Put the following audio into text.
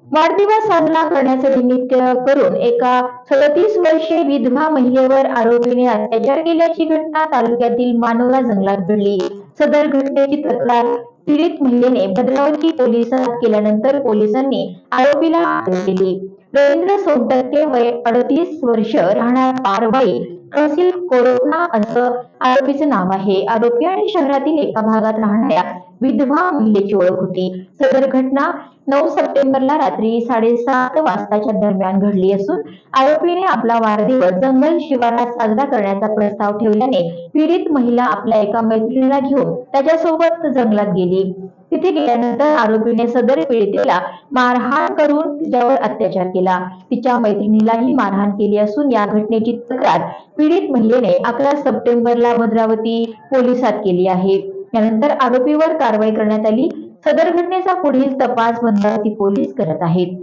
वाढदिवस साजरा करण्याचं निमित्त करून एका 37 वर्षीय विधवा महिलेवर आरोपीने अत्याचार केल्याची घटना तालुक्यातील मानोरा जंगलात घडली। सदर घटनेची तक्रार पीडित महिलेने भद्रावती पोलिसात केल्यानंतर पोलिसांनी आरोपीला अटक केली। रवींद्र सोनटक्के वय 38 वर्ष, राहणार पारवाई, तहसील कोरोना असं आरोपीचे नाव आहे। आरोपी आणि शहरातील एका भागात राहणाऱ्या विधवा महिलेची ओळख होती। सदर घटना 9 सप्टेंबरला रात्री 7:30 वाजताच्या दरम्यान घडली असून आरोपीने आपला वाढदिवस जंगल शिवारात साजरा करण्याचा प्रस्ताव ठेवल्याने पीडित महिला आपल्या एका मैत्रिणीला घेऊन त्याच्यासोबत जंगलात गेली। तिथे गेल्यानंतर आरोपीने सदर पीडितेला मारहाण करून तिच्यावर अत्याचार केला। तिच्या मैत्रिणीलाही मारहाण केली असून या घटनेची तक्रार पीडित महिलेने 11 सप्टेंबरला भद्रावती पोलिसात केली आहे। यानंतर आरोपीवर कारवाई करण्यात आली। सदर घटनेचा पुढील तपास भद्रावती पोलीस करत आहेत।